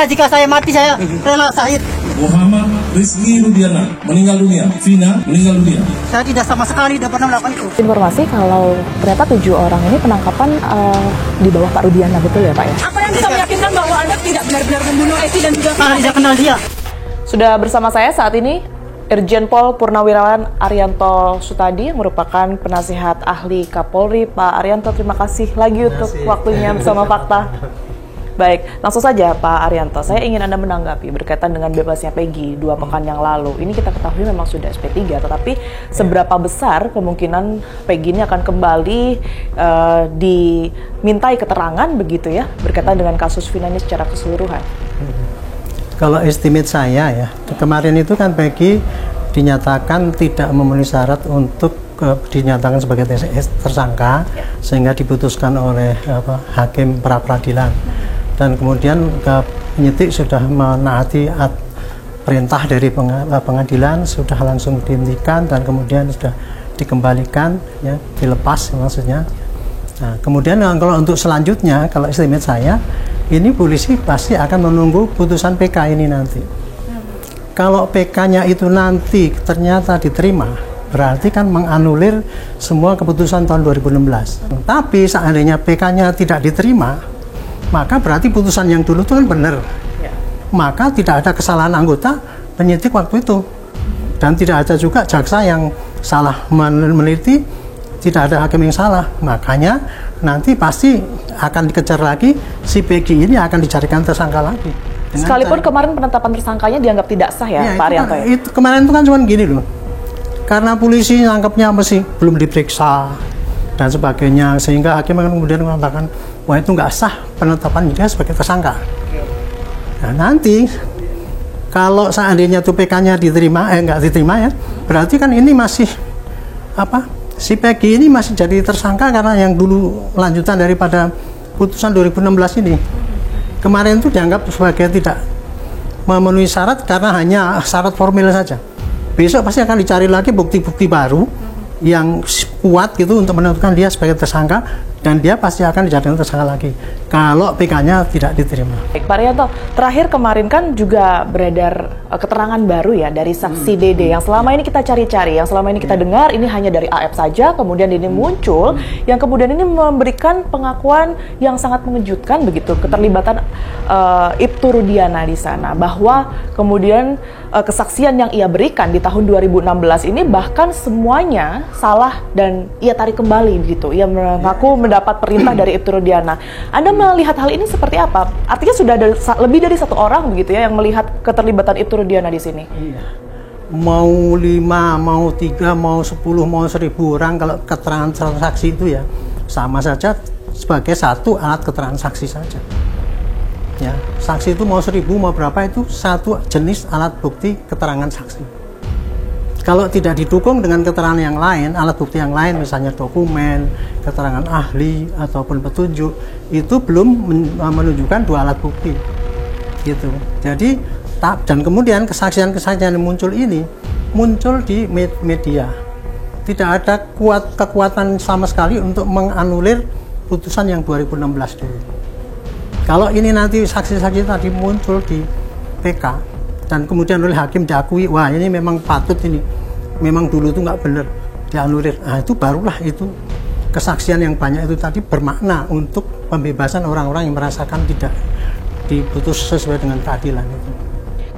Alhamdulillah jika saya mati saya rela syahid. Muhammad Rizky Rudiana meninggal dunia, Vina meninggal dunia. Saya tidak sama sekali tidak pernah melakukan itu. Informasi kalau ternyata 7 orang ini penangkapan di bawah Pak Rudiana, betul ya Pak ya? Apa yang bisa meyakinkan bahwa Anda tidak benar-benar membunuh Esti dan juga Vina? Tidak kenal dia. Sudah bersama saya saat ini Irjen Pol Purnawirawan Arianto Sutadi yang merupakan penasihat ahli Kapolri. Pak Arianto, terima kasih lagi untuk waktunya bersama Fakta. Baik, langsung saja Pak Arianto, saya ingin Anda menanggapi berkaitan dengan bebasnya Peggy 2 pekan yang lalu. Ini kita ketahui memang sudah SP3, tetapi seberapa besar kemungkinan Peggy ini akan kembali dimintai keterangan begitu ya, berkaitan dengan kasus Vina ini secara keseluruhan? Kalau estimate saya ya, kemarin itu kan Peggy dinyatakan tidak memenuhi syarat untuk dinyatakan sebagai tersangka, sehingga diputuskan oleh hakim pra-peradilan. Dan kemudian penyidik sudah menaati perintah dari pengadilan, sudah langsung dihentikan dan kemudian sudah dikembalikan, ya, dilepas maksudnya. Nah, kemudian kalau untuk selanjutnya, kalau estimate saya, ini polisi pasti akan menunggu putusan PK ini nanti. Kalau PK-nya itu nanti ternyata diterima, berarti kan menganulir semua keputusan tahun 2016. Tapi seandainya PK-nya tidak diterima, maka berarti putusan yang dulu itu kan benar. Maka tidak ada kesalahan anggota penyidik waktu itu. Dan tidak ada juga jaksa yang salah meneliti, tidak ada hakim yang salah. Makanya nanti pasti akan dikejar lagi, si Peggy ini akan dicarikan tersangka lagi. Sekalipun kemarin penetapan tersangkanya dianggap tidak sah ya, Pak Arianto? Kemarin itu kan cuma gini loh. Karena polisi nangkepnya masih belum diperiksa dan sebagainya, sehingga hakim akan kemudian mengatakan, wah itu nggak sah penetapan dia sebagai tersangka. Nah nanti kalau seandainya tuh PK-nya diterima, nggak diterima ya, berarti kan ini masih si Peggy ini masih jadi tersangka karena yang dulu lanjutan daripada putusan 2016 ini. Kemarin itu dianggap sebagai tidak memenuhi syarat karena hanya syarat formil saja. Besok pasti akan dicari lagi bukti-bukti baru yang kuat gitu untuk menentukan dia sebagai tersangka, dan dia pasti akan dijadikan tersangka lagi kalau PK-nya tidak diterima. Baik, Pak Arianto, terakhir kemarin kan juga beredar keterangan baru ya dari saksi Dede yang selama ini kita cari-cari, yang selama ini kita dengar ini hanya dari AF saja, kemudian ini muncul yang kemudian ini memberikan pengakuan yang sangat mengejutkan begitu, keterlibatan Ibtu Rudiana di sana, bahwa kemudian kesaksian yang ia berikan di tahun 2016 ini bahkan semuanya salah dan ia tarik kembali gitu. Ia mengaku mendapat perintah dari Ibtu Rudiana. Anda melihat hal ini seperti apa? Artinya sudah ada lebih dari 1 orang begitu ya yang melihat keterlibatan Ibtu Rudiana di sini. Iya. Mau 5, mau 3, mau 10, mau 1000 orang, kalau keterangan saksi itu ya sama saja sebagai satu alat keterangan saksi saja. Ya, saksi itu mau 1000 mau berapa itu satu jenis alat bukti keterangan saksi. Kalau tidak didukung dengan keterangan yang lain, alat bukti yang lain, misalnya dokumen, keterangan ahli ataupun petunjuk, itu belum menunjukkan 2 alat bukti, gitu. Jadi dan kemudian kesaksian-kesaksian yang muncul ini muncul di media. Tidak ada kekuatan sama sekali untuk menganulir putusan yang 2016 dulu. Kalau ini nanti saksi-saksi tadi muncul di PK dan kemudian oleh hakim diakui, wah ini memang patut, ini memang dulu itu nggak benar, dianulir. Nah itu barulah itu kesaksian yang banyak itu tadi bermakna untuk pembebasan orang-orang yang merasakan tidak diputus sesuai dengan keadilan itu.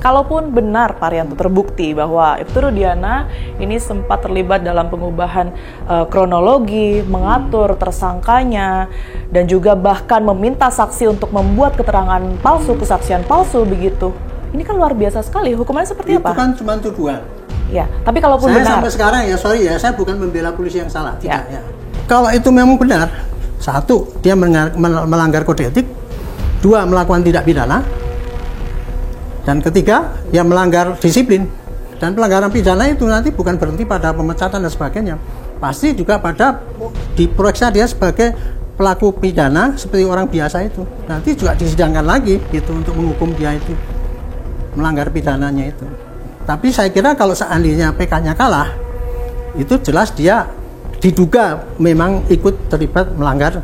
Kalaupun benar Pak Arianto terbukti bahwa Ibtu Rudiana ini sempat terlibat dalam pengubahan kronologi, mengatur tersangkanya, dan juga bahkan meminta saksi untuk membuat keterangan palsu, kesaksian palsu begitu. Ini kan luar biasa sekali. Hukumannya seperti apa? Itu kan cuma tuduhan. Ya, tapi kalaupun saya benar. Sampai sekarang ya, sorry ya, saya bukan membela polisi yang salah. Tidak ya. Kalau itu memang benar, 1, dia melanggar kode etik, 2, melakukan tindak pidana, dan 3, ya melanggar disiplin. Dan pelanggaran pidana itu nanti bukan berhenti pada pemecatan dan sebagainya, pasti juga pada diperiksa dia sebagai pelaku pidana seperti orang biasa itu. Nanti juga disidangkan lagi gitu untuk menghukum dia itu melanggar pidananya itu. Tapi saya kira kalau seandainya PK-nya kalah, itu jelas dia diduga memang ikut terlibat melanggar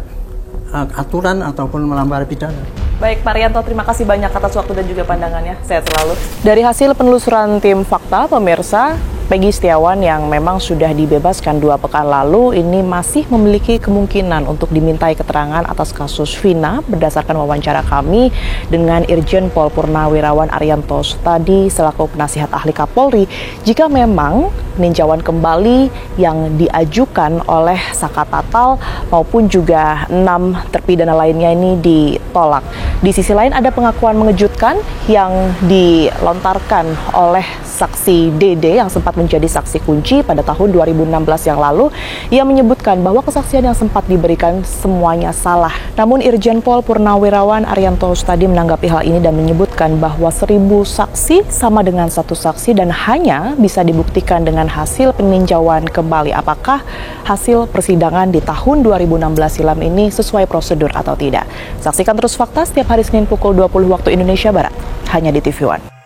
aturan ataupun melanggar pidana. Baik, Pak Rianto, terima kasih banyak atas waktu dan juga pandangannya. Sehat selalu. Dari hasil penelusuran tim Fakta, pemirsa, Peggy Setiawan yang memang sudah dibebaskan 2 pekan lalu ini masih memiliki kemungkinan untuk dimintai keterangan atas kasus Vina berdasarkan wawancara kami dengan Irjen Pol Purnawirawan Arianto Sutadi selaku penasihat ahli Kapolri jika memang peninjauan kembali yang diajukan oleh Saka Tatal maupun juga 6 terpidana lainnya ini ditolak. Di sisi lain ada pengakuan mengejutkan yang dilontarkan oleh saksi Dede yang sempat menjadi saksi kunci pada tahun 2016 yang lalu. Ia menyebutkan bahwa kesaksian yang sempat diberikan semuanya salah. Namun Irjen Pol Purnawirawan Arianto Sutadi menanggapi hal ini dan menyebutkan bahwa 1000 saksi sama dengan 1 saksi dan hanya bisa dibuktikan dengan hasil peninjauan kembali apakah hasil persidangan di tahun 2016 silam ini sesuai prosedur atau tidak. Saksikan terus Fakta setiap hari Senin pukul 20 waktu Indonesia Barat hanya di TV One.